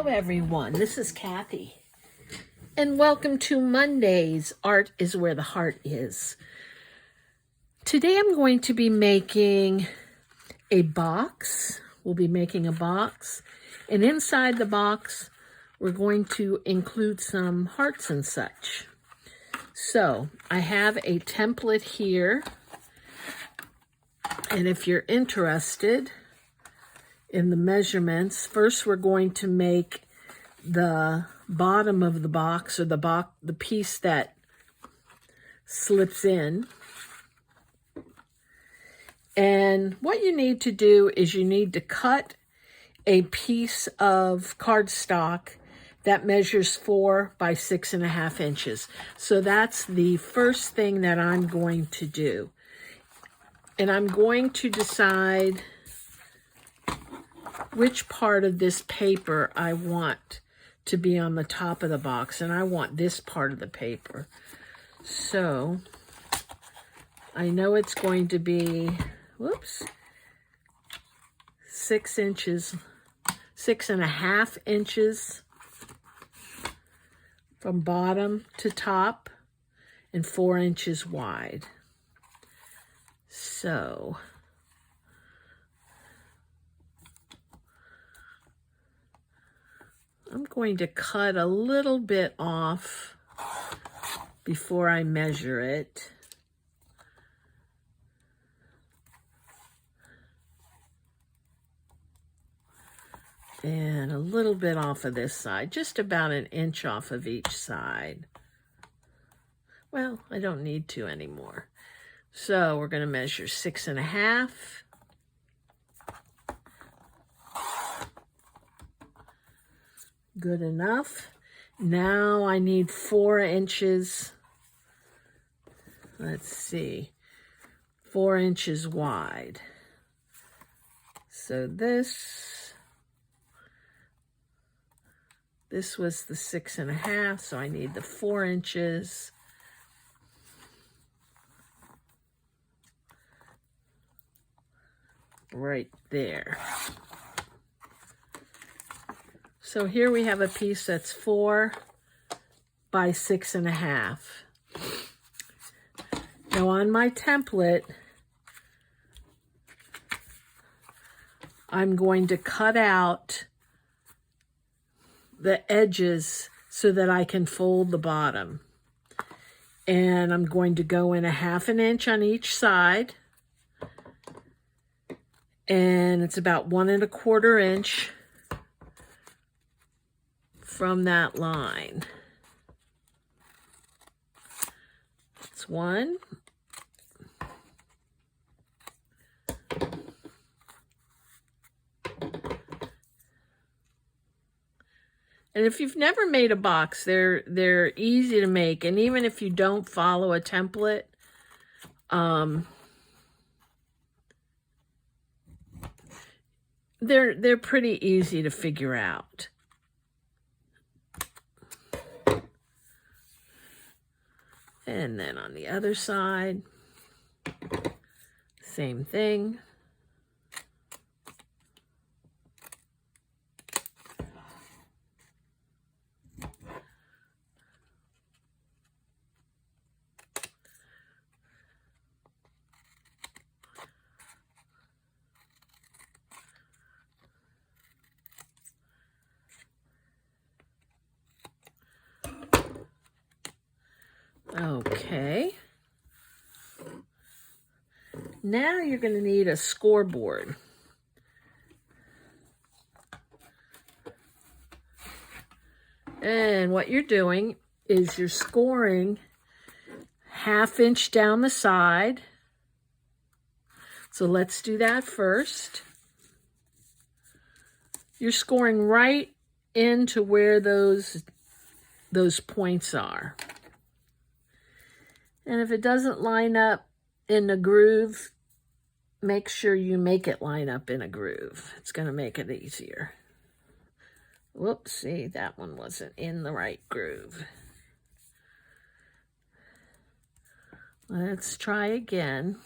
Hello everyone, this is Kathy, and welcome to Monday's Art is Where the Heart Is. Today I'm going to be making a box. We'll be making a box, and inside the box we're going to include some hearts and such. So I have a template here, and if you're interested in the measurements, first we're going to make the bottom of the box, or the piece that slips in. And what you need to do is you need to cut a piece of cardstock that measures 4 by 6.5 inches. So that's the first thing that I'm going to do. And I'm going to decide which part of this paper I want to be on the top of the box, and I want this part of the paper. So I know it's going to be, 6 inches, 6.5 inches from bottom to top, and 4 inches wide. So I'm going to cut a little bit off before I measure it. And a little bit off of this side, just about 1 inch off of each side. Well, I don't need to anymore. So we're going to measure 6.5. Good enough. Now I need 4 inches. Let's see. 4 inches wide. So this was the 6.5, so I need the 4 inches. Right there. So here we have a piece that's 4 by 6.5. Now on my template, I'm going to cut out the edges so that I can fold the bottom. And I'm going to go in 1/2 inch on each side. And it's about 1 1/4 inch from that line. That's 1. And if you've never made a box, they're easy to make. And even if you don't follow a template, they're pretty easy to figure out. And then on the other side, same thing. Okay. Now you're going to need a scoreboard. And what you're doing is you're scoring 1/2 inch down the side. So let's do that first. You're scoring right into where those points are. And if it doesn't line up in the groove, make sure you make it line up in a groove. It's going to make it easier. Whoops, see, that one wasn't in the right groove. Let's try again.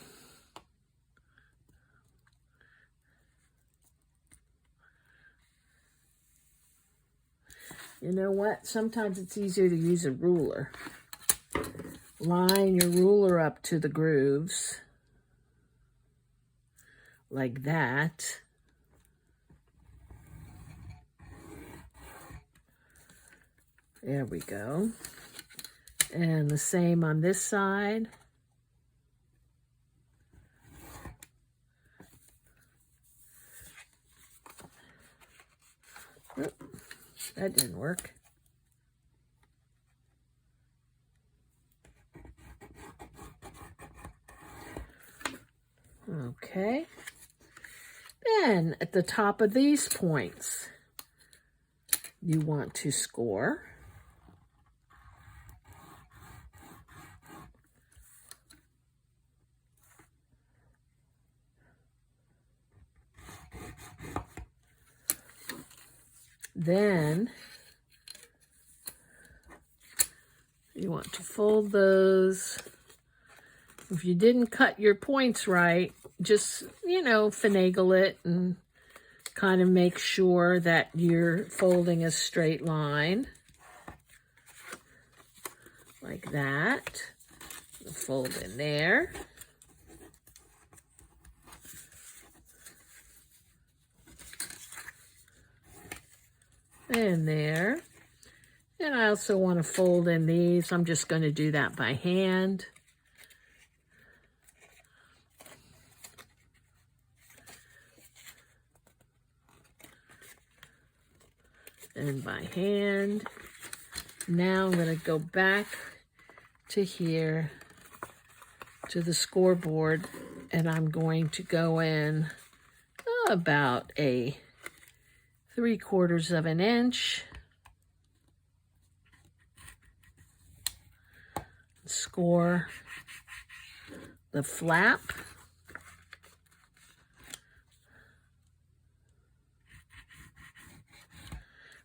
You know what? Sometimes it's easier to use a ruler. Line your ruler up to the grooves, like that. There we go. And the same on this side. Oh, that didn't work. Okay. Then at the top of these points, you want to score. Then you want to fold those. If you didn't cut your points right, just, finagle it and kind of make sure that you're folding a straight line. Like that. Fold in there. And there. And I also want to fold in these. I'm just going to do that by hand. And by hand. Now I'm going to go back to here, to the scoreboard, and I'm going to go in about a 3/4 of an inch. Score the flap.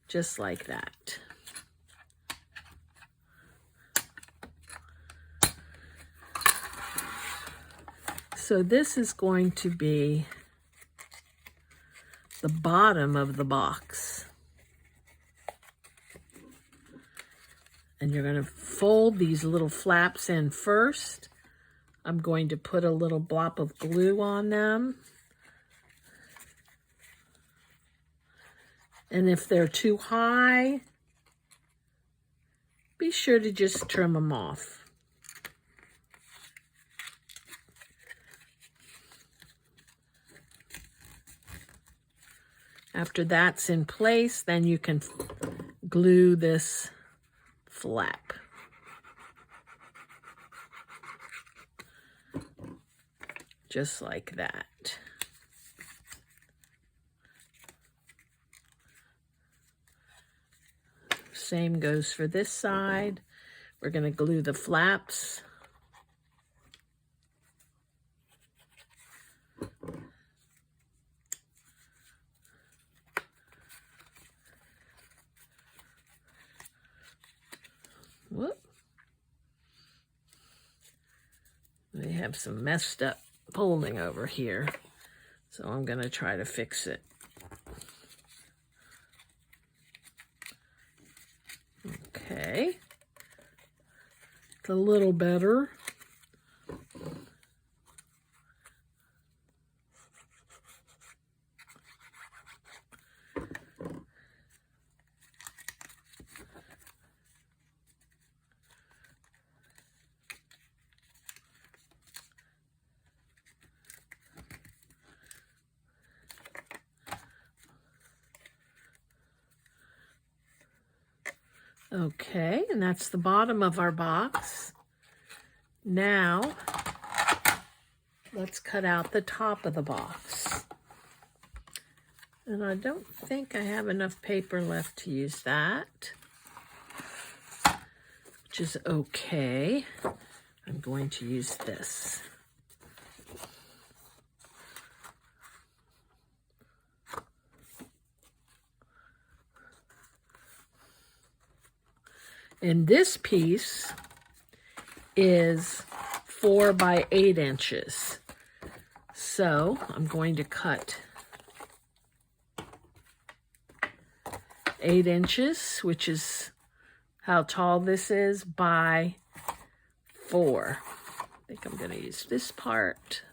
Just like that. So this is going to be the bottom of the box. And you're going to fold these little flaps in first. I'm going to put a little blob of glue on them. And if they're too high, be sure to just trim them off. After that's in place, then you can glue this flap. Just like that. Same goes for this side. We're going to glue the flaps. Whoop. We have some messed up folding over here, so I'm going to try to fix it. Okay, it's a little better. Okay, and that's the bottom of our box. Now, let's cut out the top of the box. And I don't think I have enough paper left to use that, which is okay. I'm going to use this. And this piece is 4 by 8 inches. So I'm going to cut 8 inches, which is how tall this is, by 4. I think I'm going to use this part.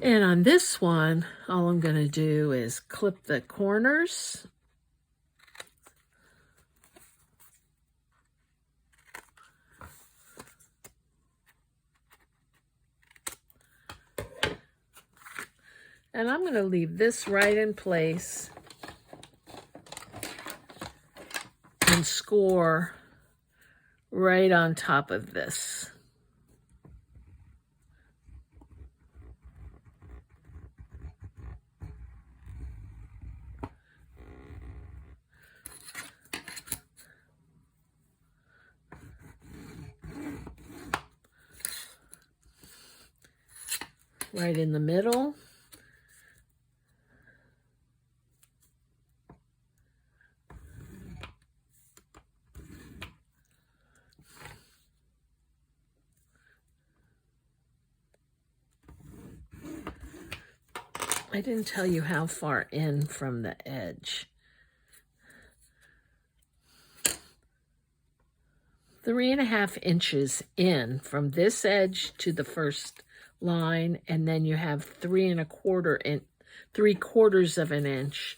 And on this one, all I'm going to do is clip the corners. And I'm going to leave this right in place and score right on top of this. Right in the middle. I didn't tell you how far in from the edge. 3.5 inches in from this edge to the first line, and then you have 3/4 of an inch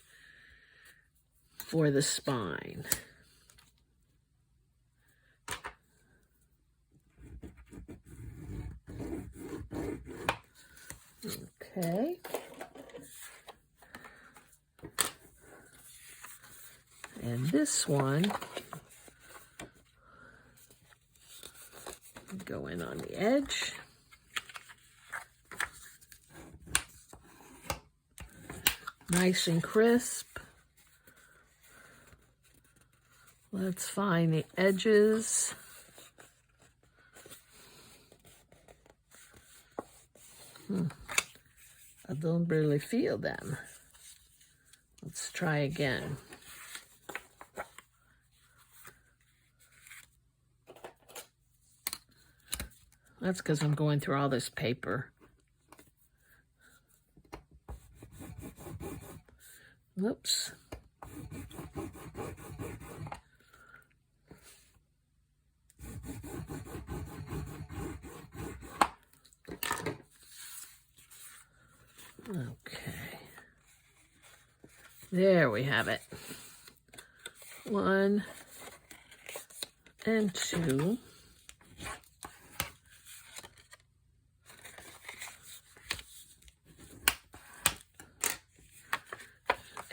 for the spine. Okay. And this one, go in on the edge. Nice and crisp. Let's find the edges. I don't really feel them. Let's try again. That's because I'm going through all this paper. Whoops. Okay. There we have it. 1 and 2.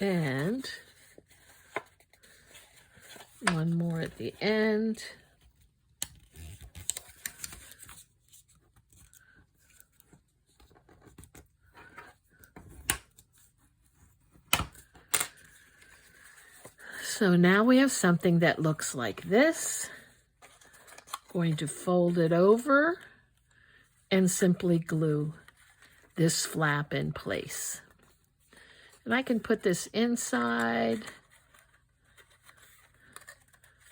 And 1 more at the end. So now we have something that looks like this. Going to fold it over and simply glue this flap in place. And I can put this inside,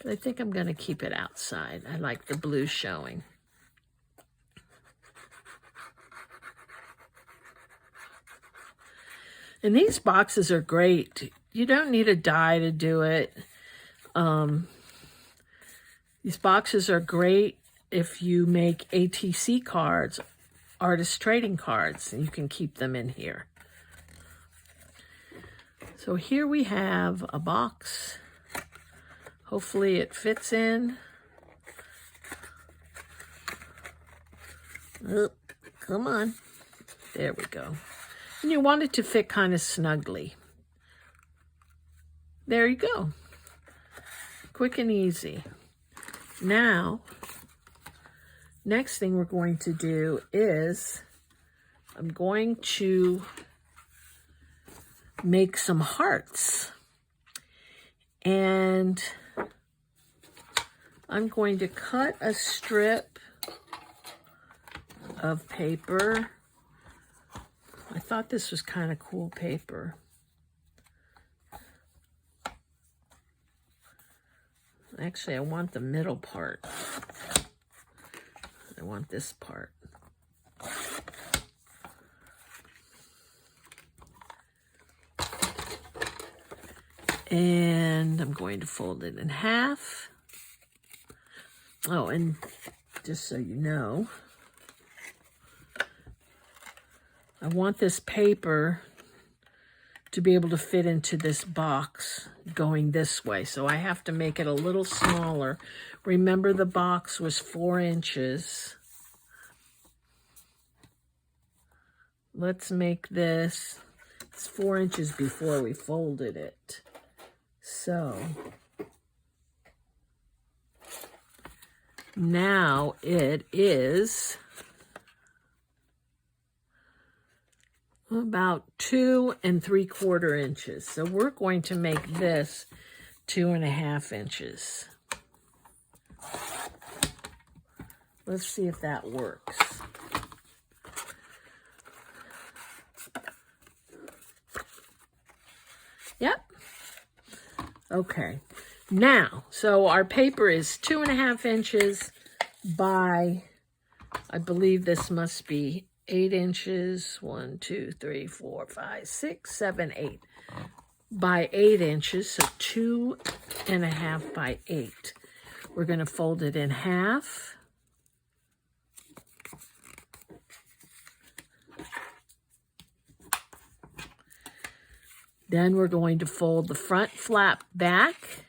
but I think I'm going to keep it outside. I like the blue showing. And these boxes are great. You don't need a die to do it. These boxes are great if you make ATC cards, artist trading cards, and you can keep them in here. So here we have a box. Hopefully it fits in. Oh, come on. There we go. And you want it to fit kind of snugly. There you go. Quick and easy. Now, next thing we're going to do is I'm going to make some hearts. And I'm going to cut a strip of paper. I thought this was kind of cool paper. Actually, I want the middle part. I want this part. And I'm going to fold it in half. Oh, and just so you know, I want this paper to be able to fit into this box going this way. So I have to make it a little smaller. Remember, the box was 4 inches. Let's make this, it's 4 inches before we folded it. So now it is about 2 3/4 inches. So we're going to make this 2 1/2 inches. Let's see if that works. Yep. Okay. Now, so our paper is 2 1/2 inches by, I believe this must be 8 inches. 1, 2, 3, 4, 5, 6, 7, 8. By 8 inches, so 2 1/2 by 8. We're going to fold it in half. Then we're going to fold the front flap back.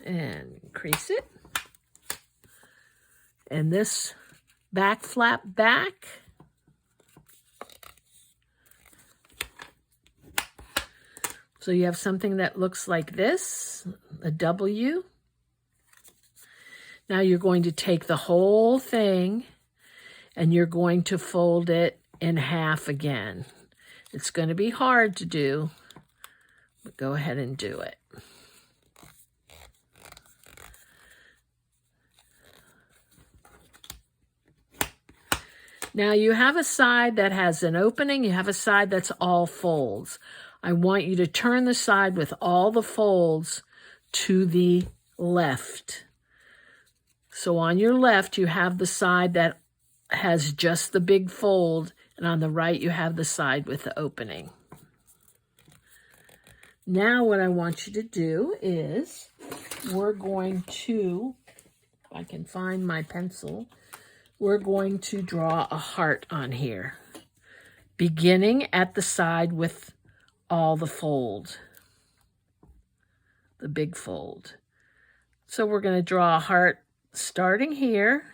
And crease it. And this back flap back. So you have something that looks like this, a W. Now you're going to take the whole thing and you're going to fold it in half again. It's going to be hard to do, but go ahead and do it. Now you have a side that has an opening, you have a side that's all folds. I want you to turn the side with all the folds to the left. So on your left, you have the side that has just the big fold, and on the right, you have the side with the opening. Now what I want you to do is we're going to, if I can find my pencil, we're going to draw a heart on here, beginning at the side with all the fold, the big fold. So we're going to draw a heart starting here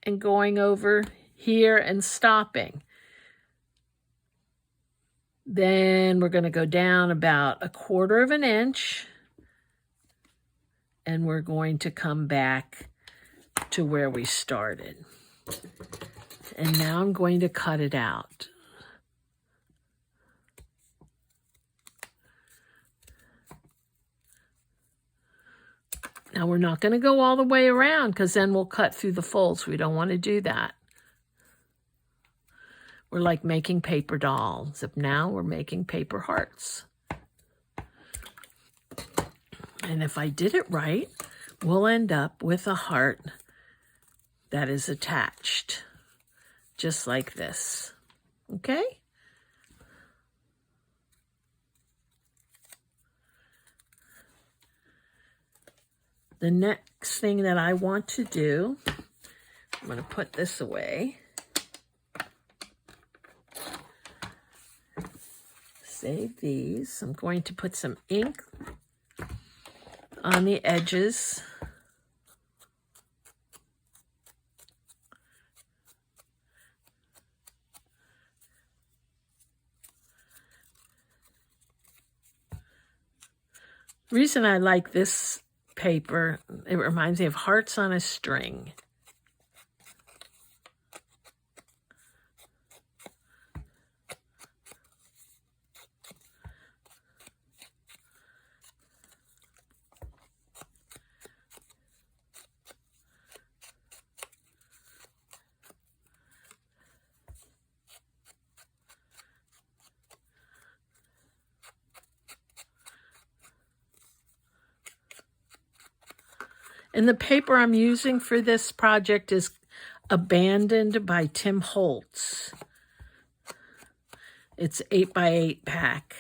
and going over here and stopping. Then we're going to go down about 1/4 inch and we're going to come back to where we started. And now I'm going to cut it out. Now we're not going to go all the way around because then we'll cut through the folds. We don't want to do that. We're like making paper dolls, except now we're making paper hearts. And if I did it right, we'll end up with a heart that is attached, just like this. Okay? The next thing that I want to do, I'm going to put this away. Save these. I'm going to put some ink on the edges. The reason I like this paper, it reminds me of hearts on a string. And the paper I'm using for this project is Abandoned by Tim Holtz. It's 8x8 pack.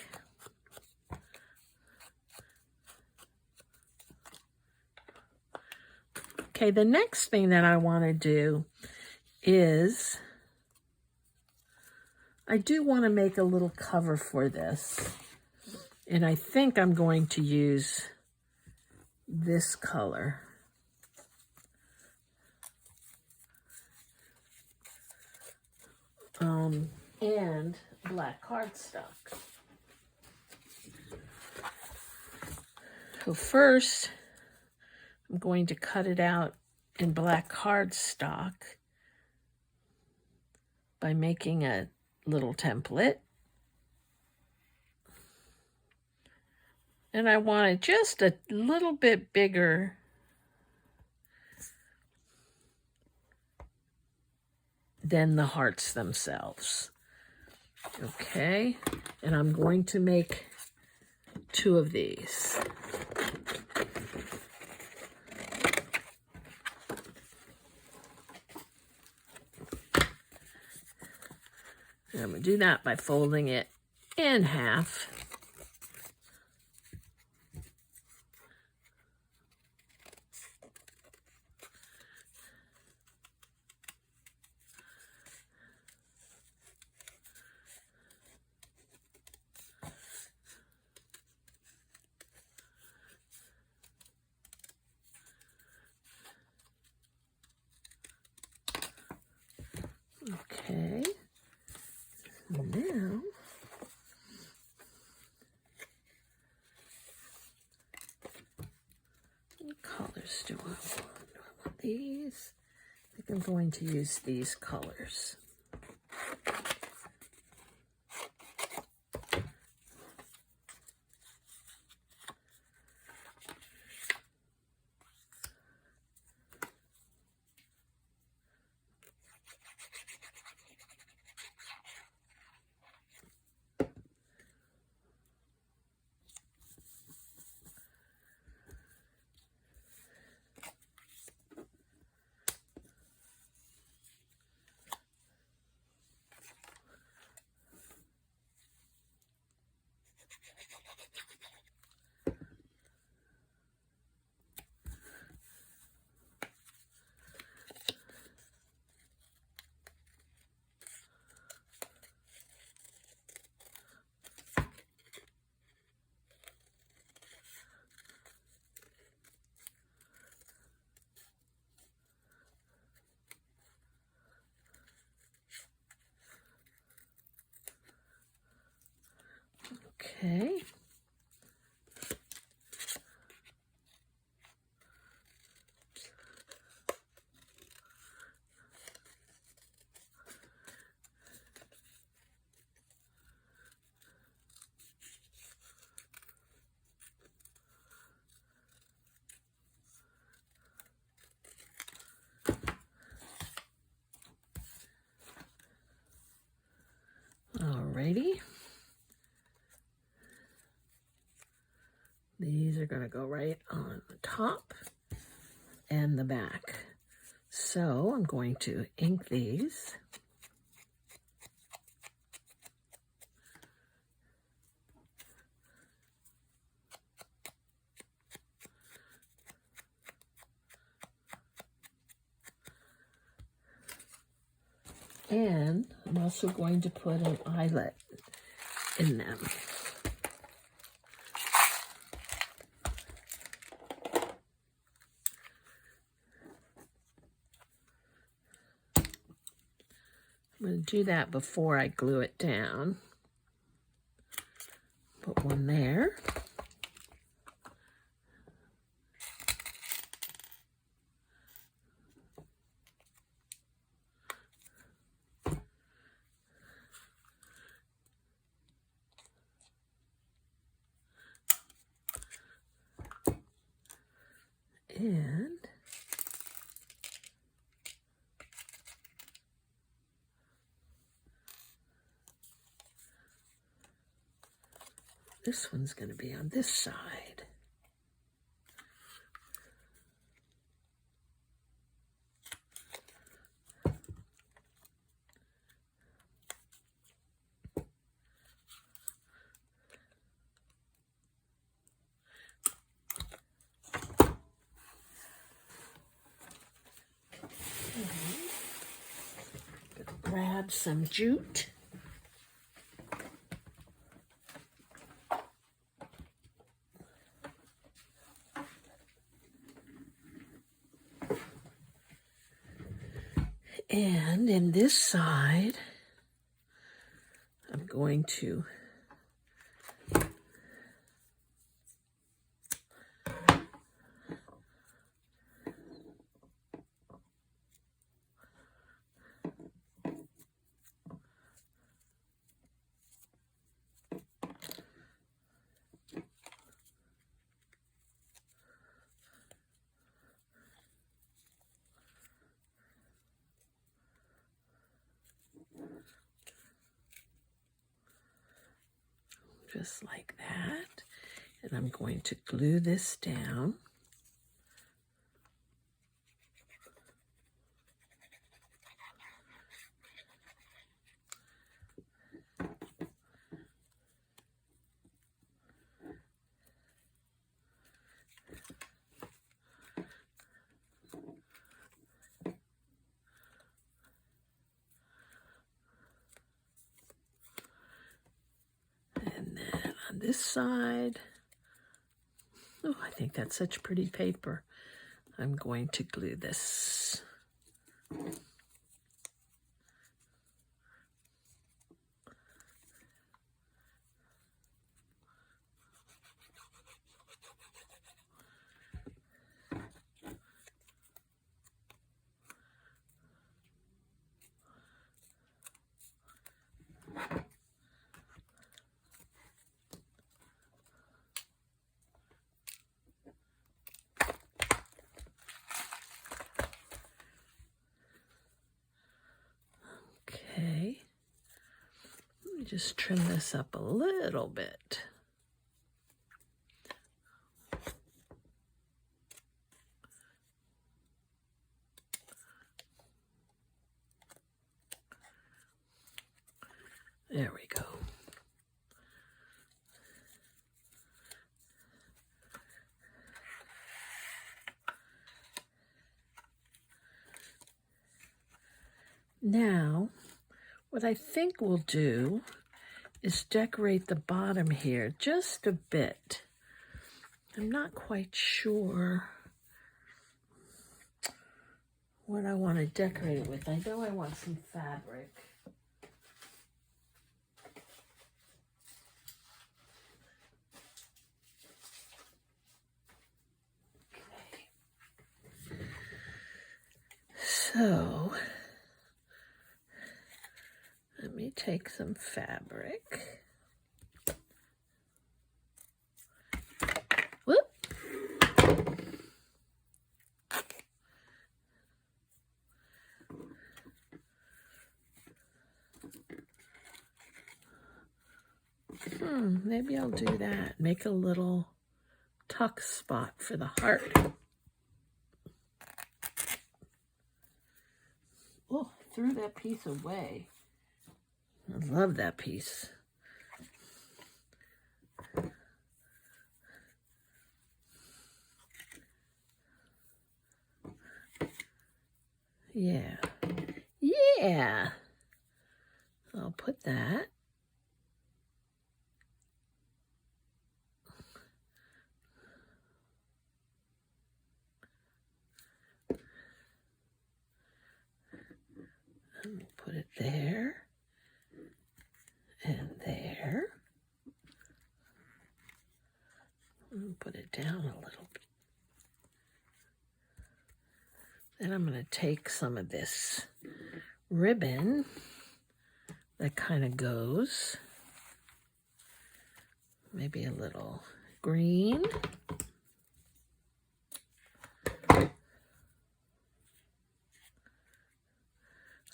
Okay, the next thing that I want to do is I do want to make a little cover for this. And I think I'm going to use this color. And black cardstock. So first, I'm going to cut it out in black cardstock by making a little template. And I want it just a little bit bigger than the hearts themselves. Okay, and I'm going to make 2 of these. And I'm going to do that by folding it in half. Okay, now what colors do I want? Do I want these? I think I'm going to use these colors. Okay. Alrighty. These are going to go right on the top and the back. So I'm going to ink these. And I'm also going to put an eyelet in them. I'm going to do that before I glue it down. Put one there. And this one's going to be on this side. grab some jute. And in this side, I'm going to just like that. And I'm going to glue this down. And then on this side, oh, I think that's such pretty paper. I'm going to glue this. Okay, let me just trim this up a little bit. There we go. Now, what I think we'll do is decorate the bottom here just a bit. I'm not quite sure what I want to decorate it with. I know I want some fabric. Okay. So, let me take some fabric. Whoop. Maybe I'll do that. Make a little tuck spot for the heart. Oh, I threw that piece away. I love that piece. Yeah. Yeah. I'll put that. And we'll put it there. And there. And put it down a little bit. Then I'm going to take some of this ribbon that kind of goes, maybe a little green.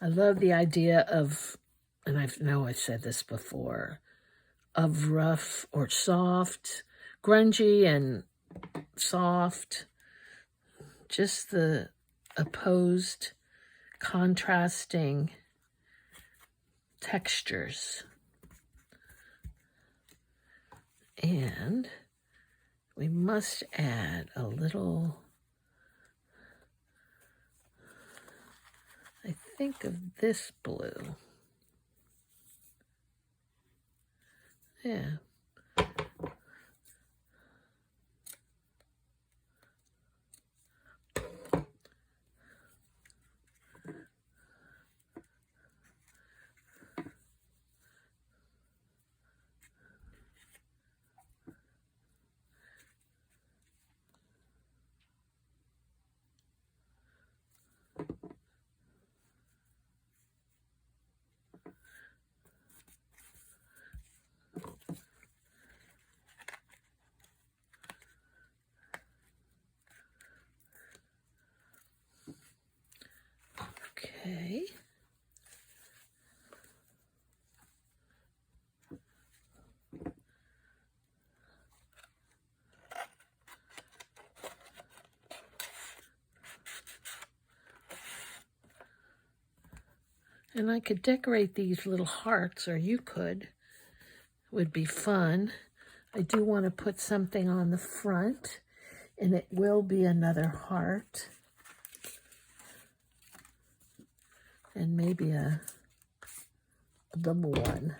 I love the idea of, and I know I've said this before, of rough or soft, grungy and soft, just the opposed, contrasting textures. And we must add a little, I think of this blue. Yeah. Okay. And I could decorate these little hearts, or you could. Would be fun. I do want to put something on the front, and it will be another heart. And maybe a double one.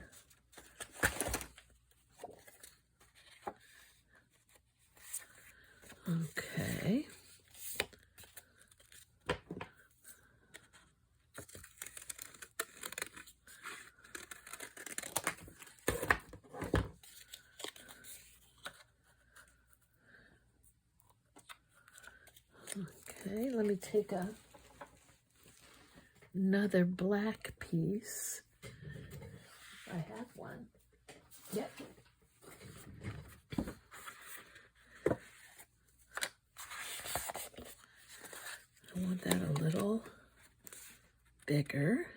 Okay. Okay, let me take another black piece. I have one. Yep. I want that a little bigger.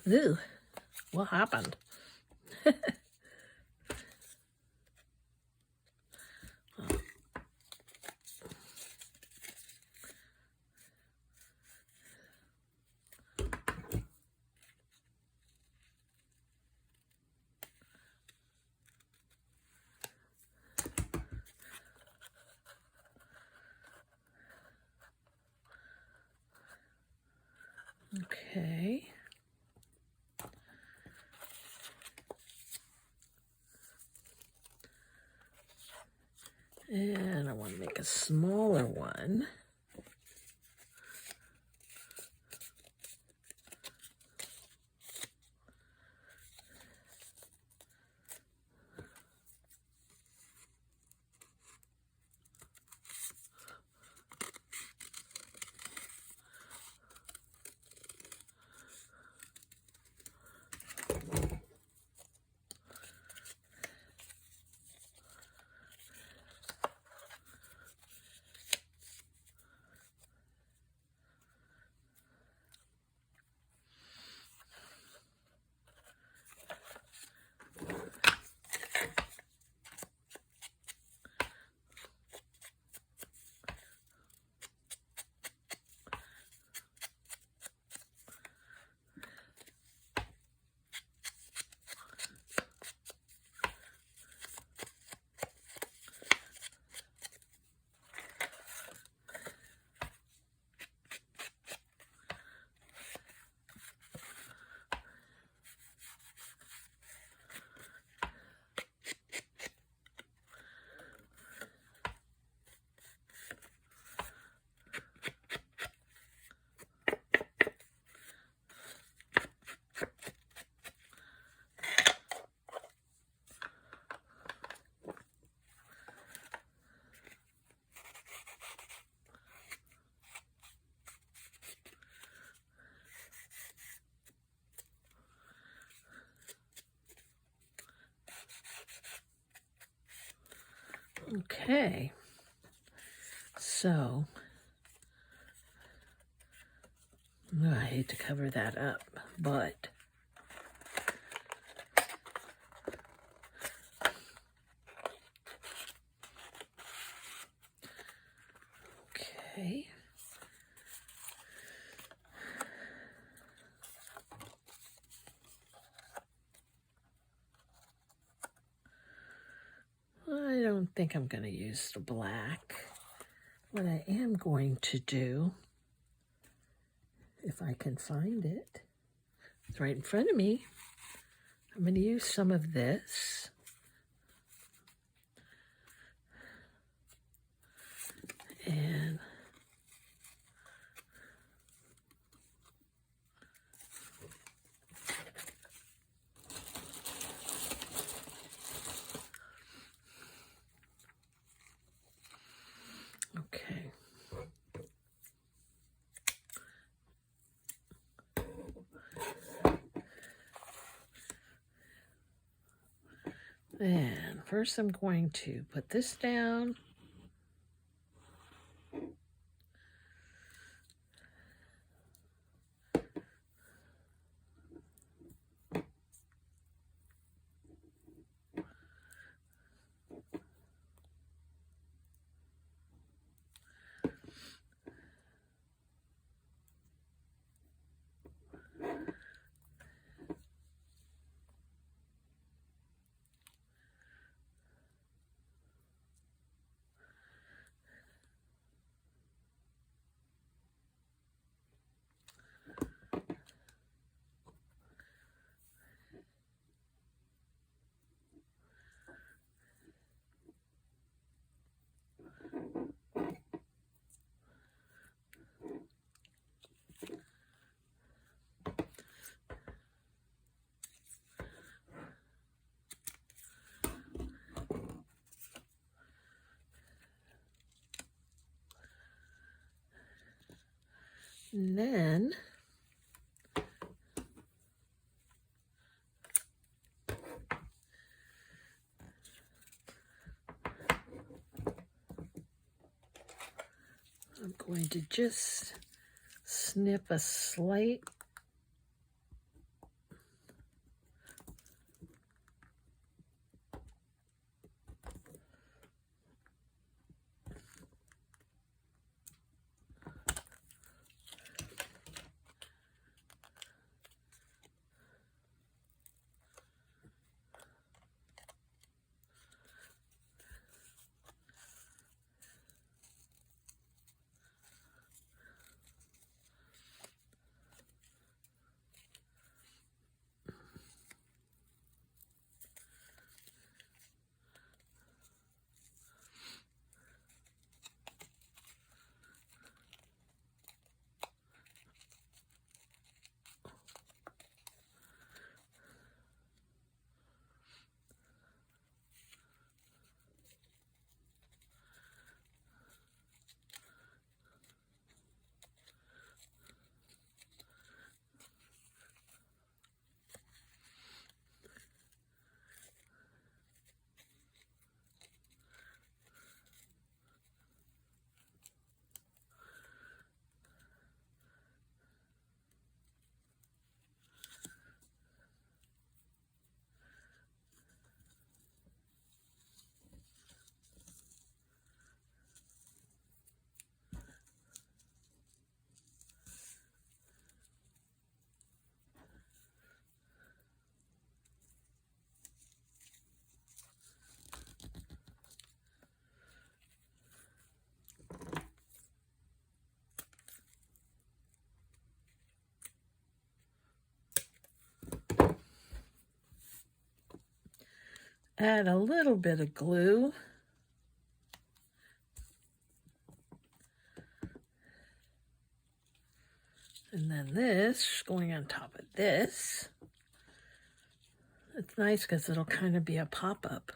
Ooh, what happened? Okay. And I want to make a smaller one. Okay, so I hate to cover that up, but okay. I don't think I'm going to use the black. What I am going to do, if I can find it, it's right in front of me. I'm going to use some of this. And okay. And first I'm going to put this down. And then I'm going to just snip a slight add a little bit of glue. And then this going on top of this. It's nice because it'll kind of be a pop-up.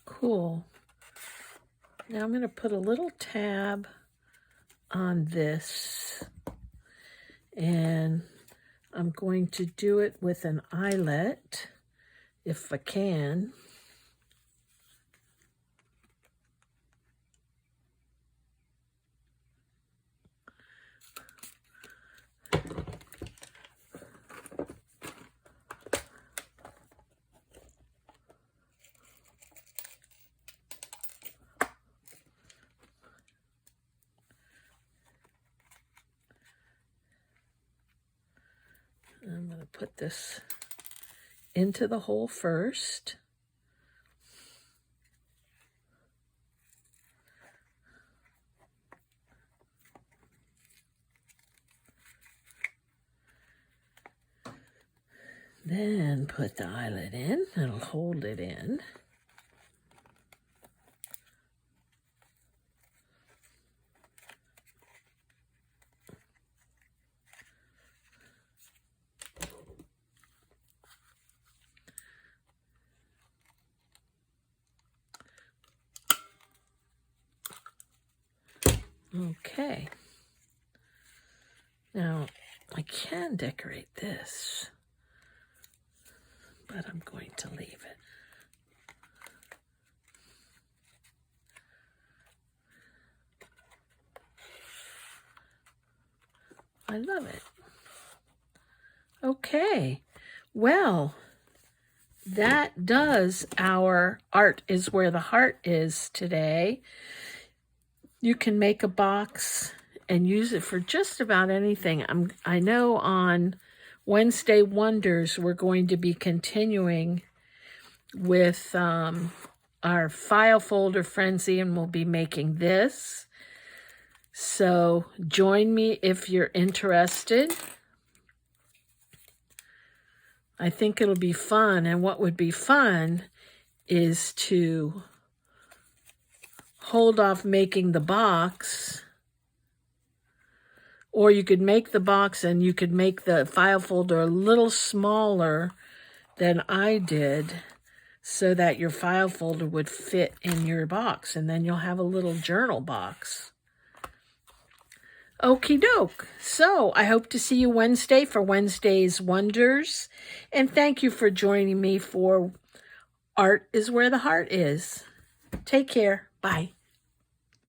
Cool. Now I'm going to put a little tab on this, and I'm going to do it with an eyelet if I can. I'm going to put this into the hole first. Then put the eyelet in. It'll hold it in. Okay. Now, I can decorate this, but I'm going to leave it. I love it. Okay. Well, that does our Art is Where the Heart Is today. You can make a box and use it for just about anything. I know on Wednesday Wonders, we're going to be continuing with our file folder frenzy, and we'll be making this. So join me if you're interested. I think it'll be fun, and what would be fun is to hold off making the box, or you could make the box and you could make the file folder a little smaller than I did so that your file folder would fit in your box, and then you'll have a little journal box. Okie doke. So I hope to see you Wednesday for Wednesday's Wonders, and thank you for joining me for Art is Where the Heart Is. Take care. Bye.